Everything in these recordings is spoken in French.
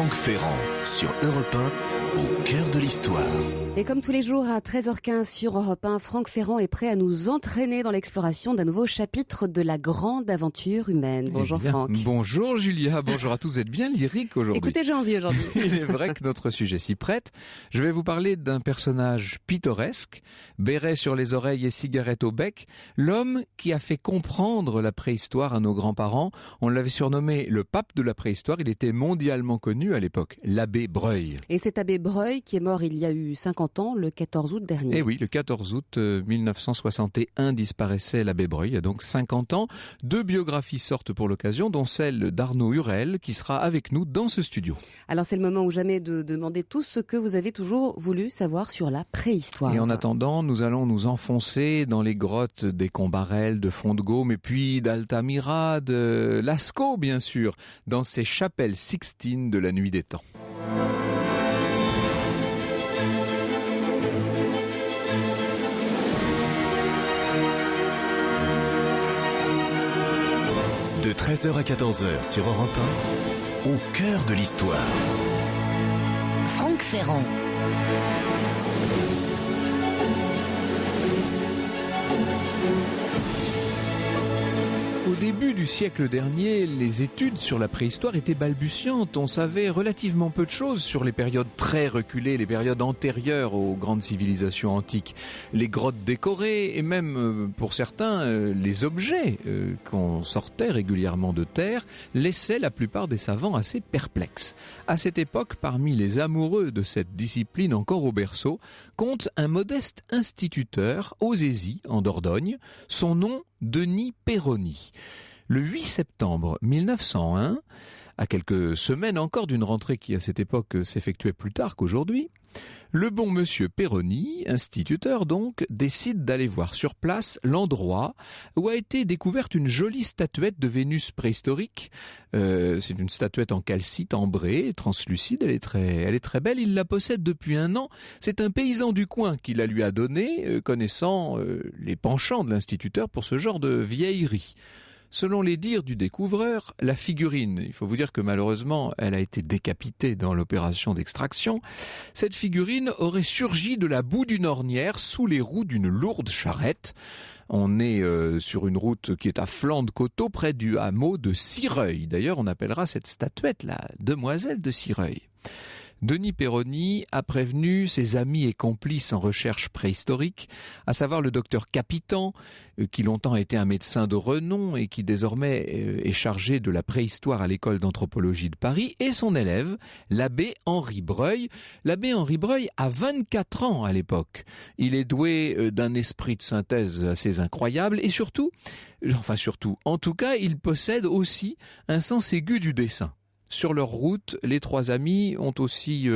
Franck Ferrand sur Europe 1, au cœur de l'histoire. Et comme tous les jours à 13h15 sur Europe 1, Franck Ferrand est prêt à nous entraîner dans l'exploration d'un nouveau chapitre de la grande aventure humaine. Bonjour Franck. Bonjour Julia, bonjour à tous, vous êtes bien lyrique aujourd'hui. Écoutez, j'ai envie aujourd'hui. Il est vrai que notre sujet s'y prête. Je vais vous parler d'un personnage pittoresque, béret sur les oreilles et cigarette au bec, l'homme qui a fait comprendre la préhistoire à nos grands-parents. On l'avait surnommé le pape de la préhistoire, il était mondialement connu à l'époque, l'abbé Breuil. Et cet abbé Breuil qui est mort il y a eu 50 ans, le 14 août dernier. Eh oui, le 14 août 1961 disparaissait l'abbé Breuil, il y a donc 50 ans. Deux biographies sortent pour l'occasion, dont celle d'Arnaud Hurel, qui sera avec nous dans ce studio. Alors c'est le moment ou jamais de demander tout ce que vous avez toujours voulu savoir sur la préhistoire. Et en attendant, nous allons nous enfoncer dans les grottes des Combarelles, de Font-de-Gaume, et puis d'Altamira, de Lascaux bien sûr, dans ces chapelles sixtines de la nuit des temps. De 13h à 14h sur Europe 1, au cœur de l'histoire. Franck Ferrand. Au début du siècle dernier, les études sur la préhistoire étaient balbutiantes. On savait relativement peu de choses sur les périodes très reculées, les périodes antérieures aux grandes civilisations antiques. Les grottes décorées et même, pour certains, les objets qu'on sortait régulièrement de terre laissaient la plupart des savants assez perplexes. À cette époque, parmi les amoureux de cette discipline encore au berceau, compte un modeste instituteur aux Aisies, en Dordogne. Son nom, Denis Perroni. Le 8 septembre 1901, à quelques semaines encore d'une rentrée qui à cette époque s'effectuait plus tard qu'aujourd'hui, le bon monsieur Perroni, instituteur donc, décide d'aller voir sur place l'endroit où a été découverte une jolie statuette de Vénus préhistorique. C'est une statuette en calcite ambrée, translucide, elle est très belle, il la possède depuis 1 an. C'est un paysan du coin qui la lui a donnée, connaissant les penchants de l'instituteur pour ce genre de vieillerie. Selon les dires du découvreur, la figurine, il faut vous dire que malheureusement, elle a été décapitée dans l'opération d'extraction, cette figurine aurait surgi de la boue d'une ornière sous les roues d'une lourde charrette. On est sur une route qui est à flanc de coteau près du hameau de Cireuil. D'ailleurs, on appellera cette statuette la demoiselle de Cireuil. Denis Perroni a prévenu ses amis et complices en recherche préhistorique, à savoir le docteur Capitan, qui longtemps a été un médecin de renom et qui désormais est chargé de la préhistoire à l'école d'anthropologie de Paris, et son élève, l'abbé Henri Breuil. L'abbé Henri Breuil a 24 ans à l'époque. Il est doué d'un esprit de synthèse assez incroyable et surtout, en tout cas, il possède aussi un sens aigu du dessin. Sur leur route, les 3 amis ont aussi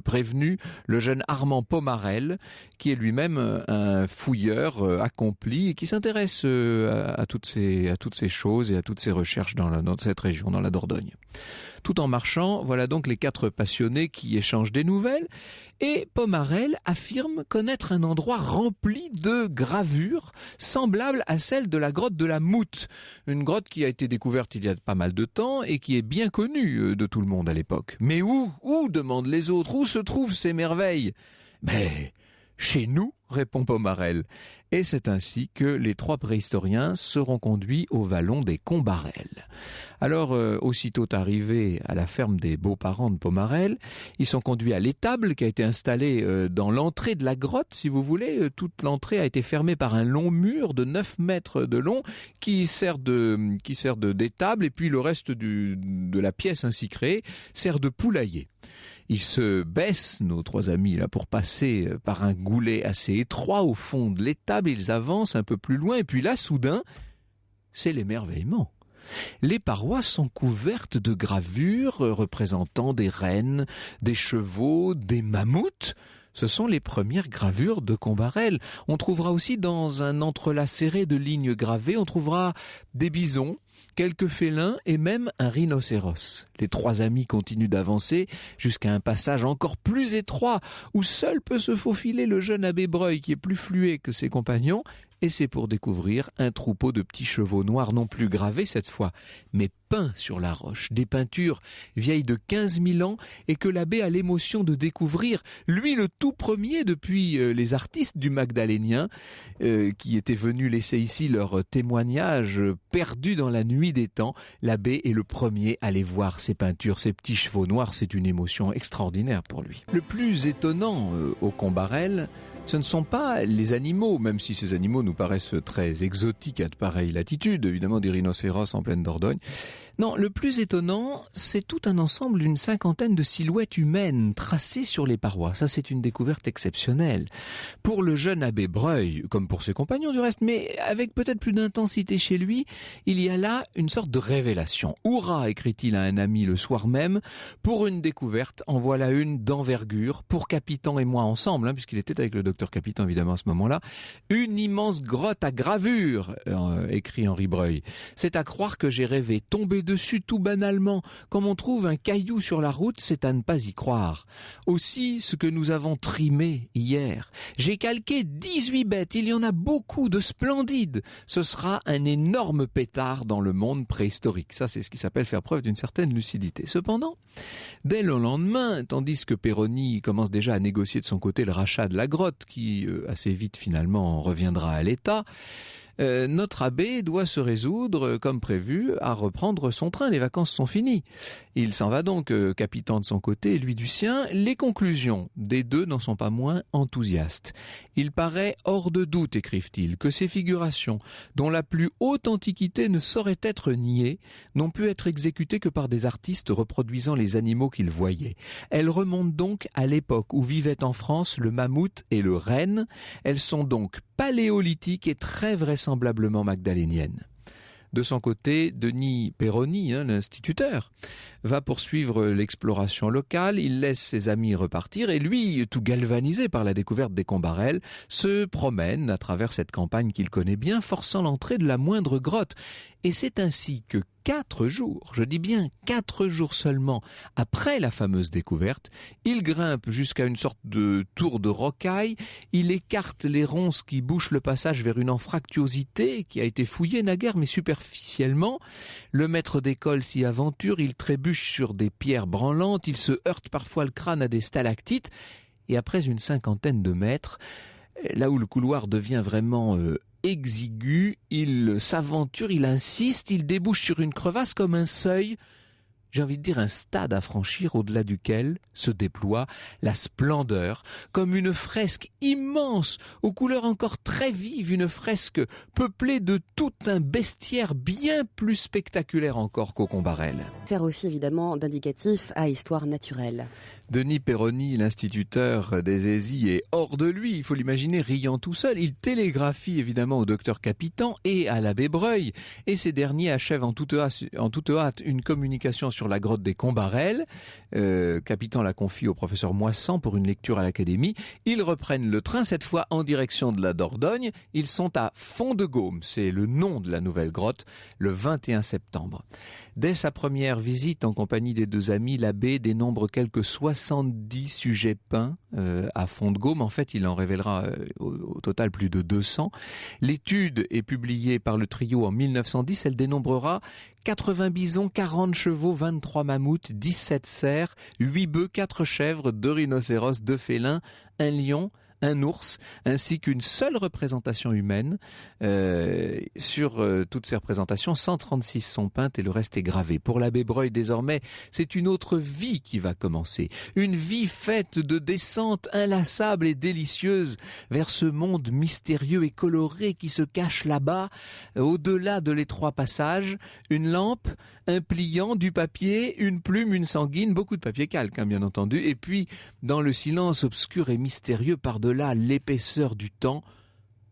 prévenu le jeune Armand Pomarel, qui est lui-même un fouilleur accompli et qui s'intéresse à toutes ces choses et à toutes ces recherches dans cette région, dans la Dordogne. Tout en marchant, voilà donc les 4 passionnés qui échangent des nouvelles, et Pomarel affirme connaître un endroit rempli de gravures semblables à celle de la grotte de la Moute, une grotte qui a été découverte il y a pas mal de temps et qui est bien connue de tout le monde à l'époque. Mais où demandent les autres, où se trouvent ces merveilles? Mais chez nous, répond Pomarel. Et c'est ainsi que les 3 préhistoriens seront conduits au vallon des Combarelles. Alors, aussitôt arrivés à la ferme des beaux-parents de Pomarel, ils sont conduits à l'étable qui a été installée dans l'entrée de la grotte, si vous voulez. Toute l'entrée a été fermée par un long mur de 9 mètres de long qui sert d'étable, et puis le reste de la pièce ainsi créée sert de poulailler. Ils se baissent, nos 3 amis, là, pour passer par un goulet assez étroit au fond de l'étable. Ils avancent un peu plus loin, et puis là, soudain, c'est l'émerveillement. Les parois sont couvertes de gravures représentant des rennes, des chevaux, des mammouths. Ce sont les premières gravures de Combarelles. On trouvera aussi dans un entrelac serré de lignes gravées, on trouvera des bisons, quelques félins et même un rhinocéros. Les 3 amis continuent d'avancer jusqu'à un passage encore plus étroit où seul peut se faufiler le jeune abbé Breuil qui est plus fluet que ses compagnons. et c'est pour découvrir un troupeau de petits chevaux noirs, non plus gravés cette fois, mais peints sur la roche, des peintures vieilles de 15 000 ans et que l'abbé a l'émotion de découvrir, lui le tout premier depuis les artistes du Magdalénien qui étaient venus laisser ici leur témoignage perdu dans la nuit des temps. L'abbé est le premier à aller voir ces peintures, ces petits chevaux noirs, c'est une émotion extraordinaire pour lui. Le plus étonnant au Combarel, ce ne sont pas les animaux, même si ces animaux nous paraissent très exotiques à de pareilles latitudes, évidemment des rhinocéros en pleine Dordogne. Non, le plus étonnant, c'est tout un ensemble d'une 50aine de silhouettes humaines tracées sur les parois. Ça, c'est une découverte exceptionnelle. Pour le jeune abbé Breuil, comme pour ses compagnons du reste, mais avec peut-être plus d'intensité chez lui, il y a là une sorte de révélation. « Hourra !» écrit-il à un ami le soir même, « pour une découverte, en voilà une d'envergure, pour Capitan et moi ensemble, puisqu'il était avec le docteur Capitan évidemment à ce moment-là, une immense grotte à gravure, écrit Henri Breuil. C'est à croire que j'ai rêvé, tomber dessus tout banalement. Comme on trouve un caillou sur la route, c'est à ne pas y croire. Aussi, ce que nous avons trimé hier. J'ai calqué 18 bêtes, il y en a beaucoup de splendides. Ce sera un énorme pétard dans le monde préhistorique. Ça, c'est ce qui s'appelle faire preuve d'une certaine lucidité. Cependant, dès le lendemain, tandis que Péroni commence déjà à négocier de son côté le rachat de la grotte, qui assez vite finalement reviendra à l'État, notre abbé doit se résoudre, comme prévu, à reprendre son train. Les vacances sont finies. Il s'en va donc, Capitan de son côté et lui du sien. Les conclusions des deux n'en sont pas moins enthousiastes. Il paraît hors de doute, écrivent-ils, que ces figurations, dont la plus haute antiquité ne saurait être niée, n'ont pu être exécutées que par des artistes reproduisant les animaux qu'ils voyaient. Elles remontent donc à l'époque où vivaient en France le mammouth et le renne. Elles sont donc paléolithiques et très vraisemblablement magdaléniennes. De son côté, Denis Péroni, l'instituteur, va poursuivre l'exploration locale. Il laisse ses amis repartir et lui, tout galvanisé par la découverte des Combarel, se promène à travers cette campagne qu'il connaît bien, forçant l'entrée de la moindre grotte. Et c'est ainsi que 4 jours, je dis bien 4 jours seulement après la fameuse découverte, il grimpe jusqu'à une sorte de tour de rocaille, il écarte les ronces qui bouchent le passage vers une anfractuosité qui a été fouillée naguère mais superficiellement. Le maître d'école s'y aventure, il trébuche sur des pierres branlantes, il se heurte parfois le crâne à des stalactites et après une 50aine de mètres, là où le couloir devient vraiment exigu, il s'aventure, il insiste, il débouche sur une crevasse comme un seuil, j'ai envie de dire un stade à franchir au-delà duquel se déploie la splendeur, comme une fresque immense, aux couleurs encore très vives, une fresque peuplée de tout un bestiaire bien plus spectaculaire encore qu'au Combarel. Sert aussi évidemment d'indicatif à histoire naturelle. Denis Péroni, l'instituteur des Aisies, est hors de lui, il faut l'imaginer riant tout seul. Il télégraphie évidemment au docteur Capitan et à l'abbé Breuil, et ces derniers achèvent en toute hâte une communication sur la grotte des Combarel. Capitan la confie au professeur Moissan pour une lecture à l'Académie. Ils reprennent le train, cette fois en direction de la Dordogne. Ils sont à Font-de-Gaume, c'est le nom de la nouvelle grotte, le 21 septembre. Dès sa première visite en compagnie des deux amis, l'abbé dénombre quelques 70 sujets peints à Font-de-Gaume. En fait, il en révélera au total plus de 200. L'étude est publiée par le trio en 1910. Elle dénombrera 80 bisons, 40 chevaux, 23 mammouths, 17 cerfs, 8 bœufs, 4 chèvres, 2 rhinocéros, 2 félins, 1 lion, un ours, ainsi qu'une seule représentation humaine. Sur toutes ces représentations, 136 sont peintes et le reste est gravé. Pour l'abbé Breuil, désormais, c'est une autre vie qui va commencer. Une vie faite de descentes inlassables et délicieuses vers ce monde mystérieux et coloré qui se cache là-bas, au-delà de l'étroit passage. Une lampe, un pliant, du papier, une plume, une sanguine, beaucoup de papier calque, bien entendu. Et puis, dans le silence obscur et mystérieux par-delà l'épaisseur du temps,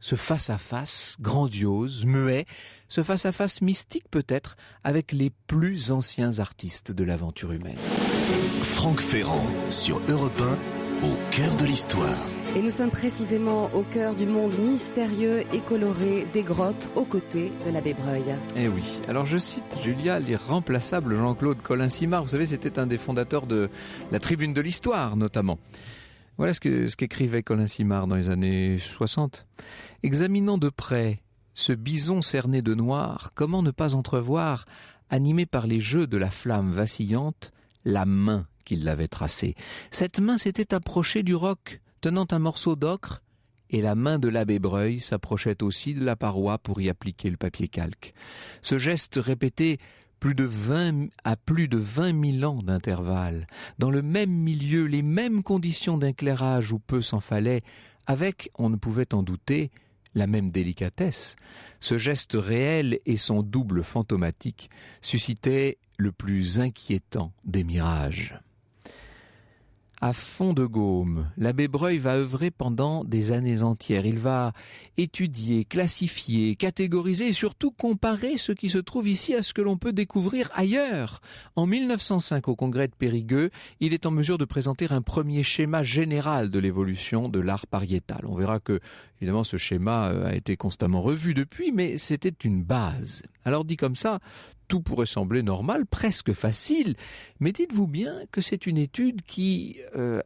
ce face-à-face grandiose, muet, ce face-à-face mystique peut-être, avec les plus anciens artistes de l'aventure humaine. Franck Ferrand, sur Europe 1, au cœur de l'histoire. Et nous sommes précisément au cœur du monde mystérieux et coloré des grottes aux côtés de l'abbé Breuil. Eh oui, alors je cite, Julia, l'irremplaçable Jean-Claude Collin-Simard. Vous savez, c'était un des fondateurs de la Tribune de l'Histoire, notamment. Voilà ce qu'écrivait Colin Simard dans les années 60. Examinant de près ce bison cerné de noir, comment ne pas entrevoir, animé par les jeux de la flamme vacillante, la main qui l'avait tracée. Cette main s'était approchée du roc, tenant un morceau d'ocre, et la main de l'abbé Breuil s'approchait aussi de la paroi pour y appliquer le papier calque. Ce geste répété à plus de 20 000 ans d'intervalle, dans le même milieu, les mêmes conditions d'éclairage où peu s'en fallait, avec, on ne pouvait en douter, la même délicatesse. Ce geste réel et son double fantomatique suscitaient le plus inquiétant des mirages. À fond de Gaume, l'abbé Breuil va œuvrer pendant des années entières. Il va étudier, classifier, catégoriser et surtout comparer ce qui se trouve ici à ce que l'on peut découvrir ailleurs. En 1905, au congrès de Périgueux, il est en mesure de présenter un premier schéma général de l'évolution de l'art pariétal. On verra que, évidemment, ce schéma a été constamment revu depuis, mais c'était une base. Alors dit comme ça, tout pourrait sembler normal, presque facile, mais dites-vous bien que c'est une étude qui,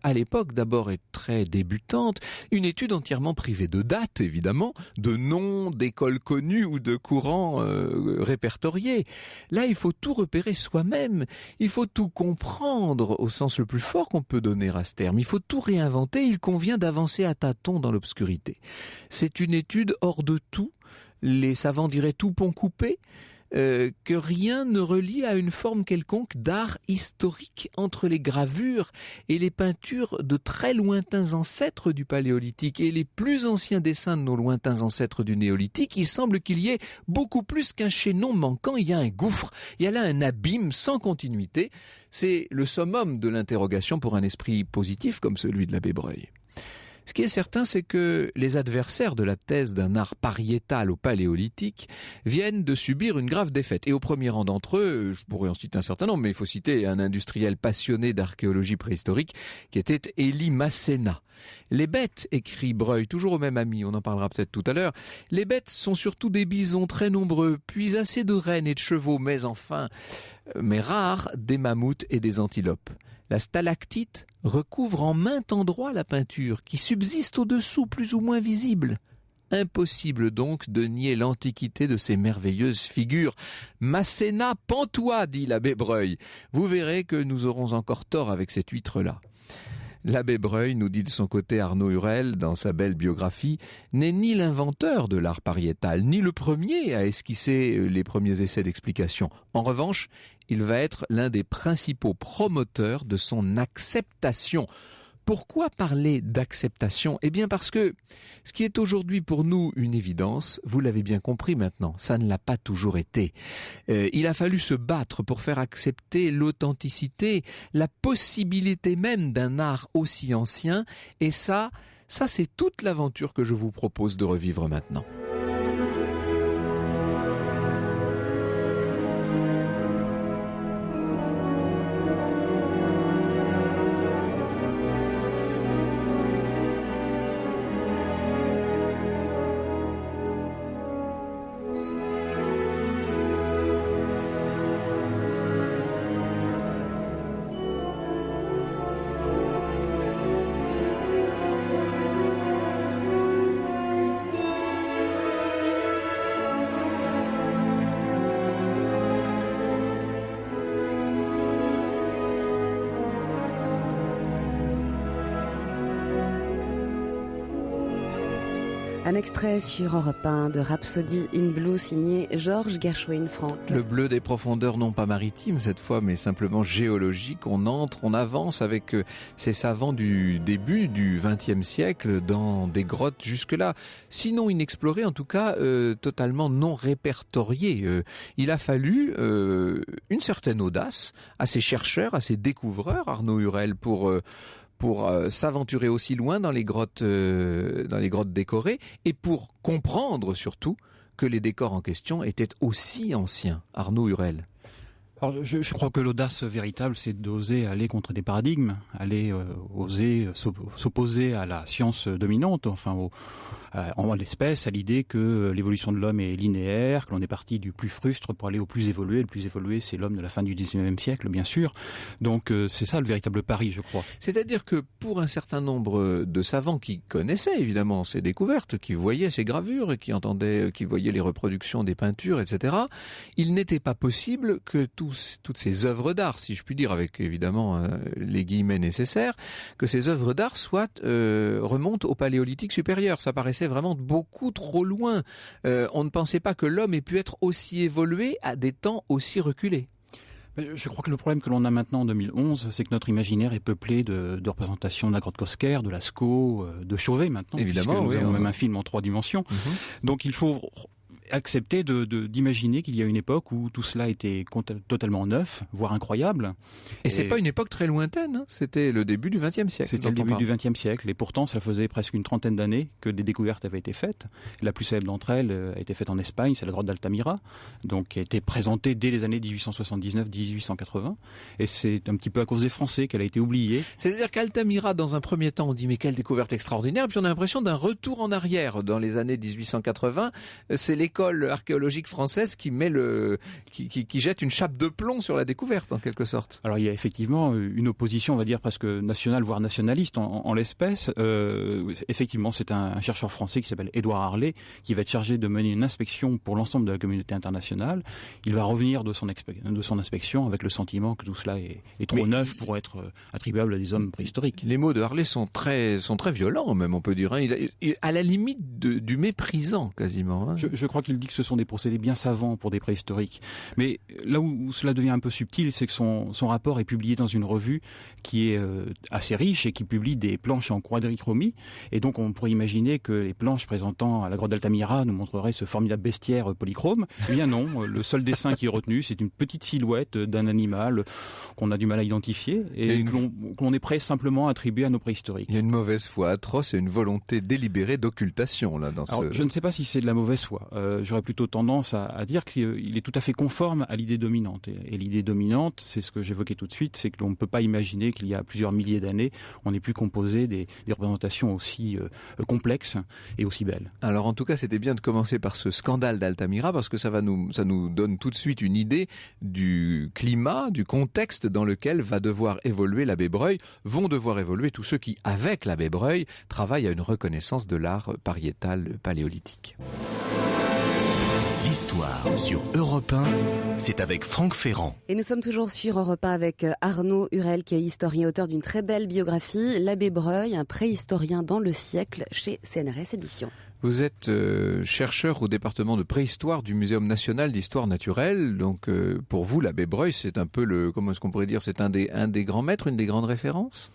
à l'époque, d'abord est très débutante, une étude entièrement privée de dates, évidemment, de noms, d'écoles connues ou de courants répertoriés. Là, il faut tout repérer soi-même, il faut tout comprendre au sens le plus fort qu'on peut donner à ce terme, il faut tout réinventer, il convient d'avancer à tâtons dans l'obscurité. C'est une étude hors de tout, les savants diraient tout pont coupé, que rien ne relie à une forme quelconque d'art historique entre les gravures et les peintures de très lointains ancêtres du Paléolithique et les plus anciens dessins de nos lointains ancêtres du Néolithique. Il semble qu'il y ait beaucoup plus qu'un chaînon manquant, il y a un gouffre, il y a là un abîme sans continuité. C'est le summum de l'interrogation pour un esprit positif comme celui de l'abbé Breuil. Ce qui est certain, c'est que les adversaires de la thèse d'un art pariétal au Paléolithique viennent de subir une grave défaite. Et au premier rang d'entre eux, je pourrais en citer un certain nombre, mais il faut citer un industriel passionné d'archéologie préhistorique qui était Élie Masséna. Les bêtes, écrit Breuil, toujours au même ami, on en parlera peut-être tout à l'heure, les bêtes sont surtout des bisons très nombreux, puis assez de rennes et de chevaux, mais rares, des mammouths et des antilopes. La stalactite recouvre en maint endroit la peinture, qui subsiste au-dessous, plus ou moins visible. Impossible donc de nier l'antiquité de ces merveilleuses figures. Masséna pantois, dit l'abbé Breuil. Vous verrez que nous aurons encore tort avec cette huître-là. L'abbé Breuil, nous dit de son côté Arnaud Hurel dans sa belle biographie, n'est ni l'inventeur de l'art pariétal, ni le premier à esquisser les premiers essais d'explication. En revanche, il va être l'un des principaux promoteurs de son acceptation. Pourquoi parler d'acceptation ? Eh bien parce que ce qui est aujourd'hui pour nous une évidence, vous l'avez bien compris maintenant, ça ne l'a pas toujours été. Il a fallu se battre pour faire accepter l'authenticité, la possibilité même d'un art aussi ancien, et ça c'est toute l'aventure que je vous propose de revivre maintenant. Un extrait sur Europe 1 de Rhapsody in Blue signé Georges Gershwin, Franck. Le bleu des profondeurs, non pas maritimes cette fois, mais simplement géologiques. On avance avec ces savants du début du XXe siècle dans des grottes jusque-là, sinon inexplorées, en tout cas totalement non répertoriées. Il a fallu une certaine audace à ces chercheurs, à ces découvreurs, Arnaud Hurel, pour s'aventurer aussi loin dans les grottes décorées et pour comprendre surtout que les décors en question étaient aussi anciens. Arnaud Hurel. Alors, je crois que l'audace véritable, c'est d'oser aller contre des paradigmes, oser s'opposer à la science dominante, en l'espèce, à l'idée que l'évolution de l'homme est linéaire, que l'on est parti du plus frustre pour aller au plus évolué. Le plus évolué, c'est l'homme de la fin du 19e siècle, bien sûr. Donc c'est ça le véritable pari, je crois. C'est-à-dire que pour un certain nombre de savants qui connaissaient évidemment ces découvertes, qui voyaient ces gravures, qui voyaient les reproductions des peintures, etc., il n'était pas possible que toutes ces œuvres d'art, si je puis dire, avec évidemment les guillemets nécessaires, que ces œuvres d'art remontent au Paléolithique supérieur. Ça paraissait vraiment beaucoup trop loin. On ne pensait pas que l'homme ait pu être aussi évolué à des temps aussi reculés. Je crois que le problème que l'on a maintenant en 2011, c'est que notre imaginaire est peuplé de représentations de la grotte Cosquer, de Lascaux, de Chauvet maintenant. Évidemment, nous avons même un film en 3 dimensions. Donc il faut accepter d'imaginer qu'il y a une époque où tout cela était totalement neuf, voire incroyable. Et c'est pas une époque très lointaine, hein. C'était le début du XXe siècle. C'était le début du XXe siècle, et pourtant ça faisait presque une trentaine d'années que des découvertes avaient été faites. La plus célèbre d'entre elles a été faite en Espagne, c'est la grotte d'Altamira, donc qui a été présentée dès les années 1879-1880, et c'est un petit peu à cause des Français qu'elle a été oubliée. C'est-à-dire qu'Altamira, dans un premier temps, on dit mais quelle découverte extraordinaire, puis on a l'impression d'un retour en arrière dans les années 1880. C'est l'école archéologique française qui jette une chape de plomb sur la découverte en quelque sorte. Alors il y a effectivement une opposition, on va dire presque nationale voire nationaliste en l'espèce. Effectivement, c'est un chercheur français qui s'appelle Édouard Harley qui va être chargé de mener une inspection pour l'ensemble de la communauté internationale. Il va revenir de son inspection avec le sentiment que tout cela est trop neuf pour être attribuable à des hommes préhistoriques. Les mots de Harley sont très violents même, on peut dire. Hein. Il à la limite du méprisant quasiment. Hein. Je crois qu'il dit que ce sont des procédés bien savants pour des préhistoriques. Mais là où cela devient un peu subtil, c'est que son rapport est publié dans une revue qui est assez riche et qui publie des planches en quadrichromie. Et donc on pourrait imaginer que les planches présentant à la grotte d'Altamira nous montreraient ce formidable bestiaire polychrome. Eh bien non, le seul dessin qui est retenu, c'est une petite silhouette d'un animal qu'on a du mal à identifier et que l'on est prêt simplement à attribuer à nos préhistoriques. Il y a une mauvaise foi atroce et une volonté délibérée d'occultation là dans Alors, je ne sais pas si c'est de la mauvaise foi. J'aurais plutôt tendance à dire qu'il est tout à fait conforme à l'idée dominante. Et l'idée dominante, c'est ce que j'évoquais tout de suite, c'est que l'on ne peut pas imaginer qu'il y a plusieurs milliers d'années, on ait pu composer des représentations aussi complexes et aussi belles. Alors en tout cas, c'était bien de commencer par ce scandale d'Altamira, parce que ça nous donne tout de suite une idée du climat, du contexte dans lequel va devoir évoluer l'abbé Breuil, vont devoir évoluer tous ceux qui, avec l'abbé Breuil, travaillent à une reconnaissance de l'art pariétal paléolithique. L'histoire sur Europe 1, c'est avec Franck Ferrand. Et nous sommes toujours sur Europe 1 avec Arnaud Hurel, qui est historien, auteur d'une très belle biographie, L'abbé Breuil, un préhistorien dans le siècle, chez CNRS Éditions. Vous êtes chercheur au département de préhistoire du Muséum national d'histoire naturelle. Donc pour vous, l'abbé Breuil, c'est un peu comment est-ce qu'on pourrait dire, c'est un des grands maîtres, une des grandes références ?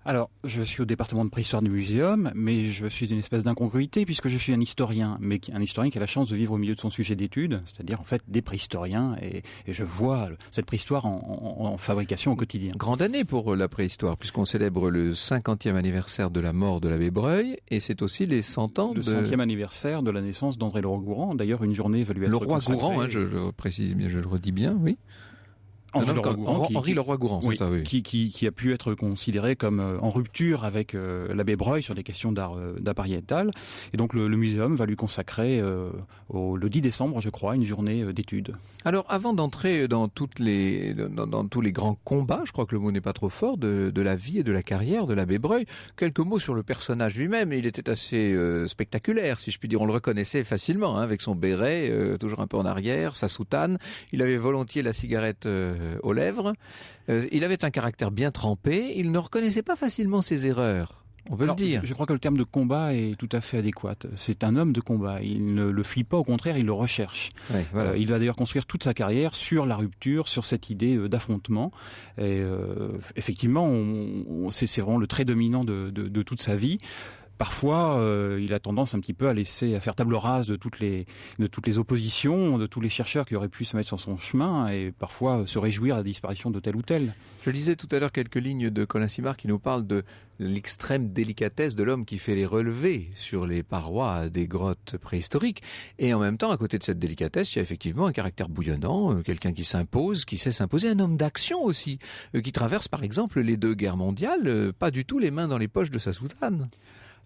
Alors, je suis au département de préhistoire du muséum, mais je suis une espèce d'incongruité puisque je suis un historien, mais un historien qui a la chance de vivre au milieu de son sujet d'étude, c'est-à-dire en fait des préhistoriens, et je vois cette préhistoire en fabrication au quotidien. Grande année pour la préhistoire, puisqu'on célèbre le 50e anniversaire de la mort de l'abbé Breuil, et c'est aussi les 100 ans le 100e anniversaire de la naissance d'André Leroy-Gourand. D'ailleurs, une journée va lui être consacrée. Le roi Gourand, je le précise bien, je le redis bien, oui. Henri Leroy-Gourand, oui, c'est ça, oui. Qui a pu être considéré comme en rupture avec l'abbé Breuil sur des questions d'art pariétal. Et donc le muséum va lui consacrer le 10 décembre, je crois, une journée d'études. Alors avant d'entrer dans tous les grands combats, je crois que le mot n'est pas trop fort, de la vie et de la carrière de l'abbé Breuil, quelques mots sur le personnage lui-même. Il était assez spectaculaire, si je puis dire. On le reconnaissait facilement, hein, avec son béret, toujours un peu en arrière, sa soutane. Il avait volontiers la cigarette aux lèvres. Il avait un caractère bien trempé. Il ne reconnaissait pas facilement ses erreurs. On peut le dire. Je crois que le terme de combat est tout à fait adéquat. C'est un homme de combat. Il ne le fuit pas, au contraire, il le recherche. Ouais, voilà. Il va d'ailleurs construire toute sa carrière sur la rupture, sur cette idée d'affrontement. Et effectivement, c'est vraiment le trait dominant de toute sa vie. parfois, il a tendance un petit peu à faire table rase de toutes les oppositions, de tous les chercheurs qui auraient pu se mettre sur son chemin et parfois se réjouir à la disparition de tel ou tel. Je lisais tout à l'heure quelques lignes de Colin Simard qui nous parle de l'extrême délicatesse de l'homme qui fait les relevés sur les parois des grottes préhistoriques. Et en même temps, à côté de cette délicatesse, il y a effectivement un caractère bouillonnant, quelqu'un qui s'impose, qui sait s'imposer, un homme d'action aussi, qui traverse par exemple les 2 guerres mondiales, pas du tout les mains dans les poches de sa soutane.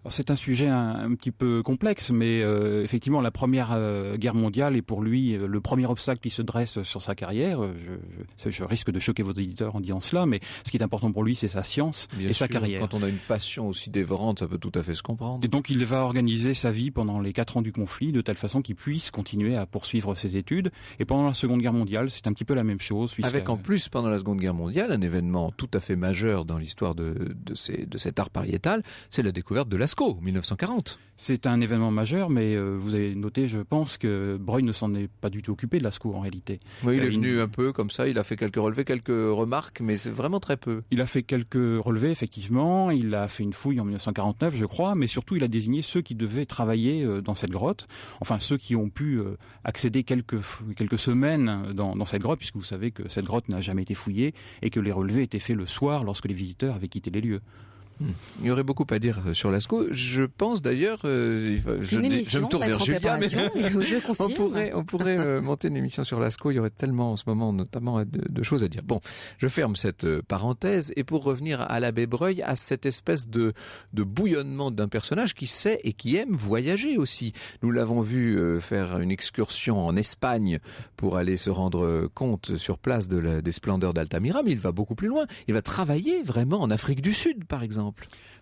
Alors, c'est un sujet un petit peu complexe, mais effectivement, la Première Guerre mondiale est pour lui le premier obstacle qui se dresse sur sa carrière. Je risque de choquer vos auditeurs en disant cela, mais ce qui est important pour lui, c'est sa science Bien et sûr, sa carrière. Quand on a une passion aussi dévorante, ça peut tout à fait se comprendre. Et donc, il va organiser sa vie pendant les 4 ans du conflit, de telle façon qu'il puisse continuer à poursuivre ses études. Et pendant la Seconde Guerre mondiale, c'est un petit peu la même chose. Avec en plus, pendant la Seconde Guerre mondiale, un événement tout à fait majeur dans l'histoire de cet art pariétal, c'est la découverte de Lascaux, 1940. C'est un événement majeur, mais vous avez noté, je pense, que Broglie ne s'en est pas du tout occupé de Lascaux en réalité. Oui, il est venu un peu comme ça, il a fait quelques relevés, quelques remarques, mais c'est vraiment très peu. Il a fait quelques relevés, effectivement, il a fait une fouille en 1949, je crois, mais surtout il a désigné ceux qui devaient travailler dans cette grotte, enfin ceux qui ont pu accéder quelques semaines dans cette grotte, puisque vous savez que cette grotte n'a jamais été fouillée et que les relevés étaient faits le soir lorsque les visiteurs avaient quitté les lieux. Il y aurait beaucoup à dire sur Lascaux. Je pense d'ailleurs, je me tourne vers Julia, mais on pourrait monter une émission sur Lascaux. Il y aurait tellement en ce moment, notamment, de choses à dire. Bon, je ferme cette parenthèse et pour revenir à l'abbé Breuil, à cette espèce de bouillonnement d'un personnage qui sait et qui aime voyager aussi. Nous l'avons vu faire une excursion en Espagne pour aller se rendre compte sur place des splendeurs d'Altamira, mais il va beaucoup plus loin. Il va travailler vraiment en Afrique du Sud, par exemple.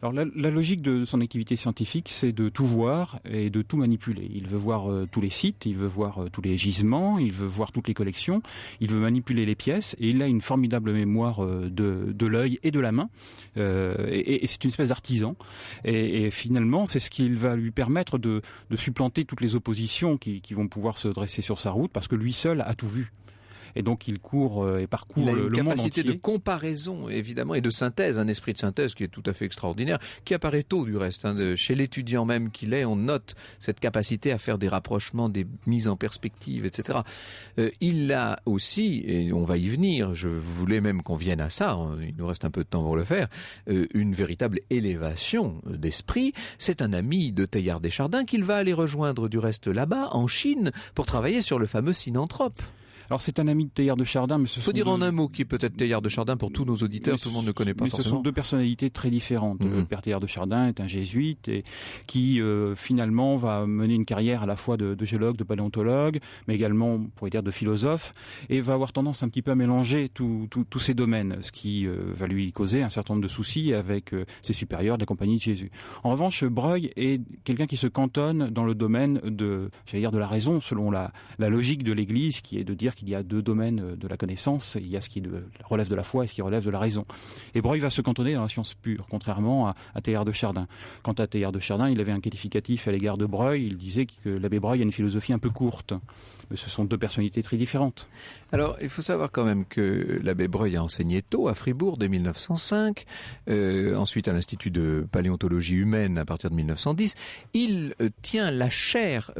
Alors la logique de son activité scientifique, c'est de tout voir et de tout manipuler. Il veut voir tous les sites, il veut voir tous les gisements, il veut voir toutes les collections, il veut manipuler les pièces et il a une formidable mémoire de l'œil et de la main. Et c'est une espèce d'artisan. Et finalement, c'est ce qui va lui permettre de supplanter toutes les oppositions qui vont pouvoir se dresser sur sa route parce que lui seul a tout vu. Et donc il court et parcourt le monde entier. Il a une capacité de comparaison, évidemment, et de synthèse, un esprit de synthèse qui est tout à fait extraordinaire, qui apparaît tôt du reste. Chez l'étudiant même qu'il est, on note cette capacité à faire des rapprochements, des mises en perspective, etc. Il a aussi, et on va y venir, je voulais même qu'on vienne à ça, il nous reste un peu de temps pour le faire, une véritable élévation d'esprit. C'est un ami de Teilhard de Chardin qu'il va aller rejoindre du reste là-bas, en Chine, pour travailler sur le fameux synanthrope. Alors c'est un ami de Teilhard de Chardin, mais faut dire en un mot qui est peut-être Teilhard de Chardin pour tous nos auditeurs, tout le monde ne connaît pas forcément. Ce sont 2 personnalités très différentes. Le père Teilhard de Chardin est un jésuite et qui finalement va mener une carrière à la fois de géologue, de paléontologue, mais également, on pourrait dire, de philosophe, et va avoir tendance un petit peu à mélanger tous ces domaines, ce qui va lui causer un certain nombre de soucis avec ses supérieurs de la Compagnie de Jésus. En revanche, Breuil est quelqu'un qui se cantonne dans le domaine de la raison, selon la logique de l'Église, qui est de dire qu'il y a 2 domaines de la connaissance. Il y a ce qui relève de la foi et ce qui relève de la raison. Et Breuil va se cantonner dans la science pure, contrairement à Teilhard de Chardin. Quant à Teilhard de Chardin, il avait un qualificatif à l'égard de Breuil. Il disait que l'abbé Breuil a une philosophie un peu courte. Mais ce sont 2 personnalités très différentes. Alors, il faut savoir quand même que l'abbé Breuil a enseigné tôt à Fribourg dès 1905, ensuite à l'Institut de paléontologie humaine à partir de 1910. Il tient la chaire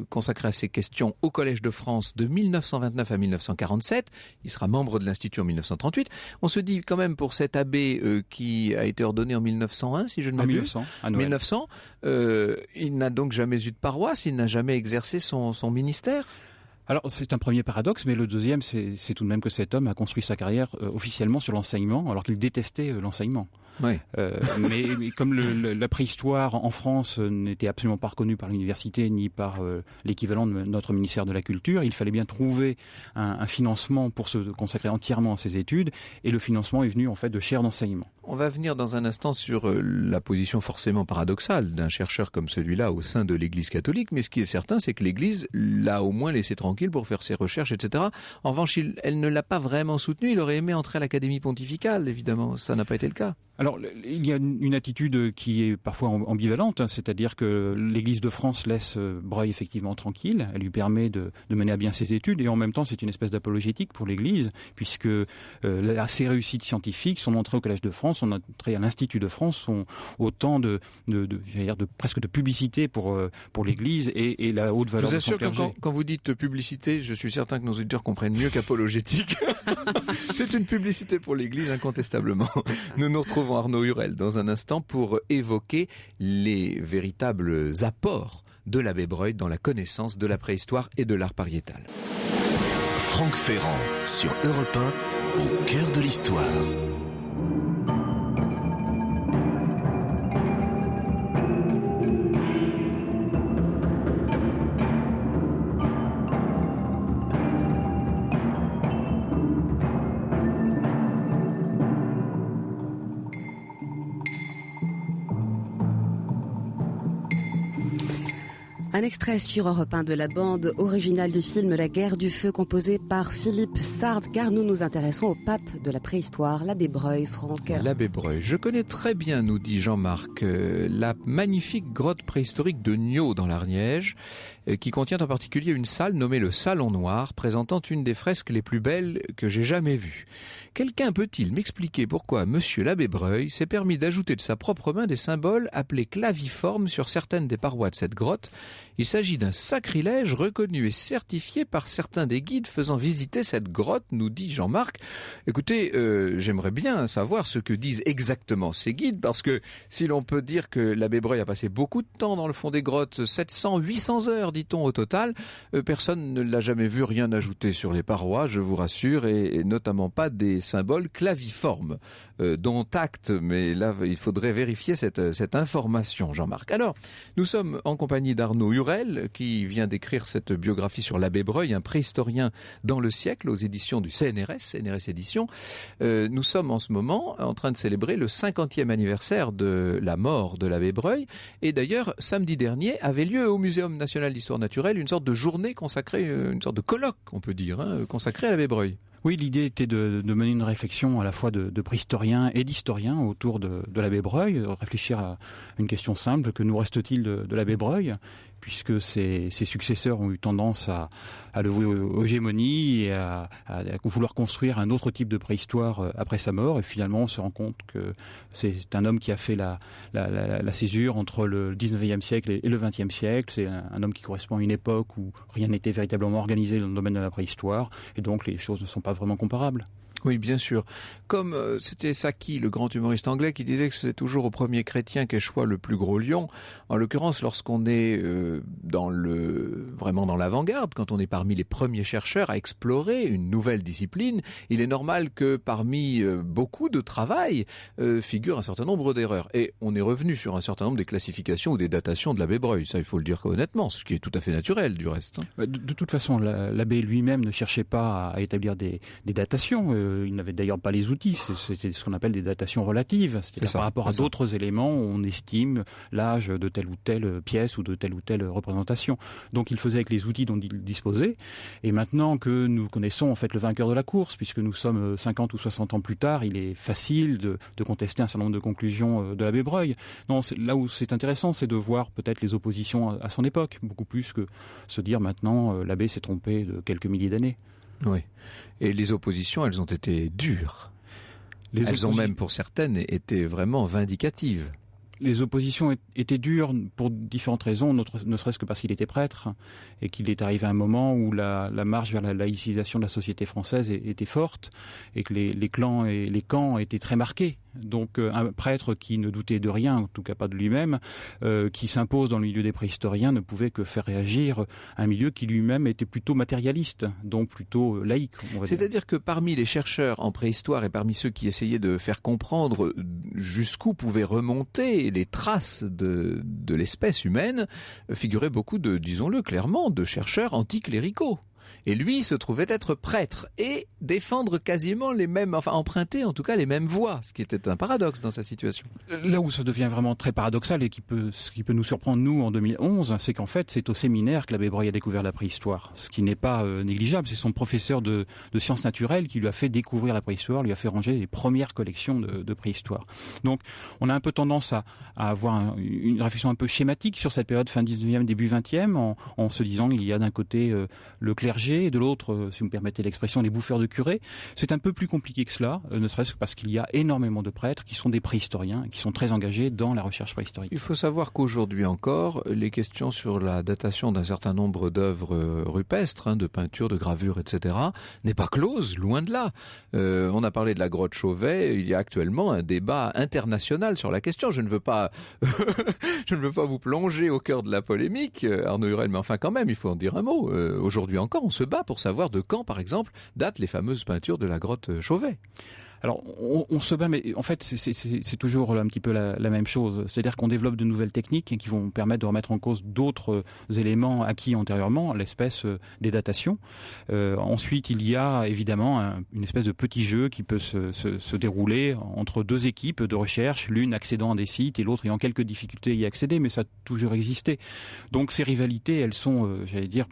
consacrée à ces questions au Collège de France de 1929 à 1947. Il sera membre de l'Institut en 1938. On se dit quand même pour cet abbé qui a été ordonné en 1901, si je ne m'abuse. En 1900, il n'a donc jamais eu de paroisse, il n'a jamais exercé son ministère. Alors c'est un premier paradoxe, mais le deuxième, c'est tout de même que cet homme a construit sa carrière officiellement sur l'enseignement, alors qu'il détestait l'enseignement. Oui. Mais comme la préhistoire en France n'était absolument pas reconnue par l'université ni par l'équivalent de notre ministère de la Culture, il fallait bien trouver un financement pour se consacrer entièrement à ses études, et le financement est venu en fait de chaires d'enseignement. On va venir dans un instant sur la position forcément paradoxale d'un chercheur comme celui-là au sein de l'Église catholique, mais ce qui est certain, c'est que l'Église l'a au moins laissé tranquille pour faire ses recherches, etc. En revanche, elle ne l'a pas vraiment soutenu. Il aurait aimé entrer à l'Académie pontificale, évidemment. Ça n'a pas été le cas. Alors, il y a une attitude qui est parfois ambivalente, c'est-à-dire que l'Église de France laisse Breuil effectivement tranquille, elle lui permet de mener à bien ses études, et en même temps c'est une espèce d'apologétique pour l'Église, puisque ses réussites scientifiques, son entrée au Collège de France, son entrée à l'Institut de France sont autant presque de publicité pour l'Église et la haute valeur de son clergé. Je vous assure que quand vous dites publicité, je suis certain que nos auditeurs comprennent mieux qu'apologétique. C'est une publicité pour l'Église, incontestablement. Nous nous retrouvons Arnaud Hurel dans un instant pour évoquer les véritables apports de l'abbé Breuil dans la connaissance de la préhistoire et de l'art pariétal. Franck Ferrand sur Europe 1, au cœur de l'histoire. Un extrait sur Europe 1 de la bande originale du film La Guerre du Feu, composé par Philippe Sard, car nous nous intéressons au pape de la préhistoire, l'abbé Breuil, Franck. L'abbé Breuil. Je connais très bien, nous dit Jean-Marc, la magnifique grotte préhistorique de Niaux dans l'Ariège, qui contient en particulier une salle nommée le Salon Noir, présentant une des fresques les plus belles que j'ai jamais vues. Quelqu'un peut-il m'expliquer pourquoi monsieur l'abbé Breuil s'est permis d'ajouter de sa propre main des symboles appelés claviformes sur certaines des parois de cette grotte? Il s'agit d'un sacrilège reconnu et certifié par certains des guides faisant visiter cette grotte, nous dit Jean-Marc. Écoutez, j'aimerais bien savoir ce que disent exactement ces guides, parce que si l'on peut dire que l'abbé Breuil a passé beaucoup de temps dans le fond des grottes, 700, 800 heures, dit-on au total, personne ne l'a jamais vu rien ajouter sur les parois, je vous rassure, et notamment pas des symboles claviformes, dont acte, mais là il faudrait vérifier cette information, Jean-Marc. Alors, nous sommes en compagnie d'Arnaud Hurel, qui vient d'écrire cette biographie sur l'abbé Breuil, un préhistorien dans le siècle, aux éditions du CNRS Éditions. Nous sommes en ce moment en train de célébrer le 50e anniversaire de la mort de l'abbé Breuil, et d'ailleurs, samedi dernier, avait lieu au Muséum national d'histoire naturelle une sorte de journée consacrée, une sorte de colloque, on peut dire, consacré à l'abbé Breuil. Oui, l'idée était de mener une réflexion à la fois de préhistorien et d'historien autour de l'abbé Breuil, réfléchir à une question simple: que nous reste-t-il de l'abbé Breuil, puisque ses successeurs ont eu tendance à le vouer aux hégémonies et à vouloir construire un autre type de préhistoire après sa mort. Et finalement, on se rend compte que c'est un homme qui a fait la césure entre le 19e siècle et le 20e siècle. C'est un homme qui correspond à une époque où rien n'était véritablement organisé dans le domaine de la préhistoire, et donc les choses ne sont pas vraiment comparables. Oui, bien sûr. Comme c'était Saki, le grand humoriste anglais, qui disait que c'est toujours au premier chrétien qu'échoit le plus gros lion. En l'occurrence, lorsqu'on est vraiment dans l'avant-garde, quand on est parmi les premiers chercheurs à explorer une nouvelle discipline, il est normal que parmi beaucoup de travail figure un certain nombre d'erreurs. Et on est revenu sur un certain nombre des classifications ou des datations de l'abbé Breuil. Ça, il faut le dire honnêtement, ce qui est tout à fait naturel du reste. De toute façon, l'abbé lui-même ne cherchait pas à établir des datations. Il n'avait d'ailleurs pas les outils, c'était ce qu'on appelle des datations relatives. C'est-à-dire par rapport à d'autres éléments, on estime l'âge de telle ou telle pièce ou de telle ou telle représentation. Donc il faisait avec les outils dont il disposait. Et maintenant que nous connaissons en fait le vainqueur de la course, puisque nous sommes 50 ou 60 ans plus tard, il est facile de contester un certain nombre de conclusions de l'abbé Breuil. Non, là où c'est intéressant, c'est de voir peut-être les oppositions à son époque, beaucoup plus que se dire maintenant l'abbé s'est trompé de quelques milliers d'années. Oui. Et les oppositions, elles ont été dures. Elles ont même, pour certaines, été vraiment vindicatives. Les oppositions étaient dures pour différentes raisons, ne serait-ce que parce qu'il était prêtre et qu'il est arrivé à un moment où la marche vers la laïcisation de la société française était forte et que les clans et les camps étaient très marqués. Donc un prêtre qui ne doutait de rien, en tout cas pas de lui-même, qui s'impose dans le milieu des préhistoriens, ne pouvait que faire réagir un milieu qui lui-même était plutôt matérialiste, donc plutôt laïque. C'est-à-dire que parmi les chercheurs en préhistoire et parmi ceux qui essayaient de faire comprendre jusqu'où pouvaient remonter les traces de l'espèce humaine, figuraient beaucoup de, disons-le clairement, de chercheurs anticléricaux. Et lui se trouvait être prêtre et défendre quasiment les mêmes, enfin emprunter en tout cas les mêmes voies, ce qui était un paradoxe dans sa situation. Là où ça devient vraiment très paradoxal et ce qui peut nous surprendre nous en 2011, c'est qu'en fait c'est au séminaire que l'abbé Breuil a découvert la préhistoire, ce qui n'est pas négligeable. C'est son professeur de sciences naturelles qui lui a fait découvrir la préhistoire, lui a fait ranger les premières collections de préhistoire. Donc on a un peu tendance à avoir une réflexion un peu schématique sur cette période fin 19e, début 20e, en se disant qu'il y a d'un côté le clergé et de l'autre, si vous me permettez l'expression, les bouffeurs de curés. C'est un peu plus compliqué que cela, ne serait-ce que parce qu'il y a énormément de prêtres qui sont des préhistoriens, qui sont très engagés dans la recherche préhistorique. Il faut savoir qu'aujourd'hui encore, les questions sur la datation d'un certain nombre d'œuvres rupestres, de peintures, de gravures, etc., n'est pas close, loin de là. On a parlé de la grotte Chauvet, il y a actuellement un débat international sur la question. Je ne veux pas vous plonger au cœur de la polémique, Arnaud Hurel, mais enfin quand même, il faut en dire un mot. Aujourd'hui encore, on se bat pour savoir de quand, par exemple, datent les fameuses peintures de la grotte Chauvet. Alors, on se bat, mais en fait, c'est toujours un petit peu la même chose. C'est-à-dire qu'on développe de nouvelles techniques qui vont permettre de remettre en cause d'autres éléments acquis antérieurement, l'espèce des datations. Ensuite, il y a évidemment une espèce de petit jeu qui peut se dérouler entre deux équipes de recherche, l'une accédant à des sites et l'autre ayant quelques difficultés à y accéder, mais ça a toujours existé. Donc, ces rivalités, elles sont,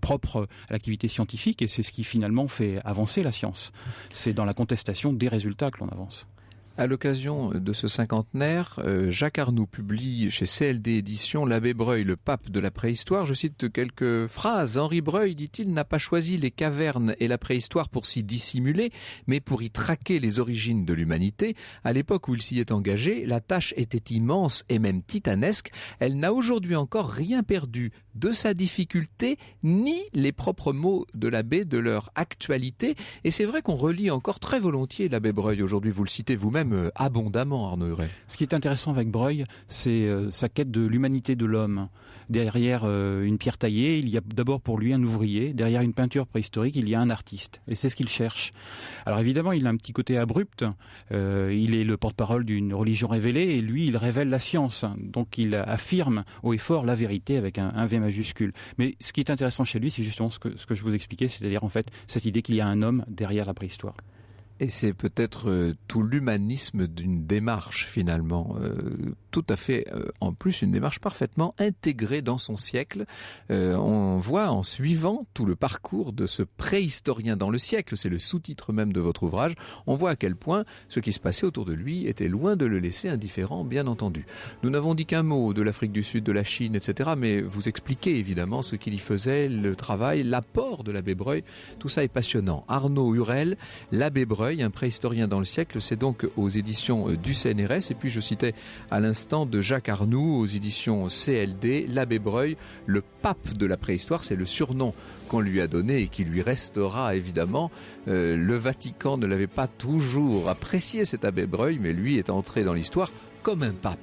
propres à l'activité scientifique et c'est ce qui finalement fait avancer la science. C'est dans la contestation des résultats que l'on avance. À l'occasion de ce cinquantenaire, Jacques Arnoux publie chez CLD Éditions L'Abbé Breuil, le pape de la préhistoire. Je cite quelques phrases. Henri Breuil, dit-il, n'a pas choisi les cavernes et la préhistoire pour s'y dissimuler, mais pour y traquer les origines de l'humanité. À l'époque où il s'y est engagé, la tâche était immense et même titanesque. Elle n'a aujourd'hui encore rien perdu de sa difficulté, ni les propres mots de l'abbé de leur actualité. Et c'est vrai qu'on relit encore très volontiers l'Abbé Breuil aujourd'hui. Vous le citez vous-même abondamment, Arnaud Hurel. Ce qui est intéressant avec Breuil, c'est sa quête de l'humanité de l'homme. Derrière une pierre taillée, il y a d'abord pour lui un ouvrier. Derrière une peinture préhistorique, il y a un artiste. Et c'est ce qu'il cherche. Alors évidemment, il a un petit côté abrupt. Il est le porte-parole d'une religion révélée et lui, il révèle la science. Donc il affirme haut et fort la vérité avec un V majuscule. Mais ce qui est intéressant chez lui, c'est justement ce que je vous expliquais, c'est-à-dire en fait cette idée qu'il y a un homme derrière la préhistoire. Et c'est peut-être tout l'humanisme d'une démarche finalement, tout à fait, en plus une démarche parfaitement intégrée dans son siècle. On voit en suivant tout le parcours de ce préhistorien dans le siècle, c'est le sous-titre même de votre ouvrage, on voit à quel point ce qui se passait autour de lui était loin de le laisser indifférent, bien entendu. Nous n'avons dit qu'un mot de l'Afrique du Sud, de la Chine, etc., mais vous expliquez évidemment ce qu'il y faisait, le travail, l'apport de l'abbé Breuil, tout ça est passionnant. Arnaud Hurel, l'abbé Breuil, un préhistorien dans le siècle, c'est donc aux éditions du CNRS. Et puis je citais à l'instant de Jacques Arnoux aux éditions CLD, l'abbé Breuil, le pape de la préhistoire, c'est le surnom qu'on lui a donné et qui lui restera évidemment. Le Vatican ne l'avait pas toujours apprécié, cet abbé Breuil, mais lui est entré dans l'histoire comme un pape.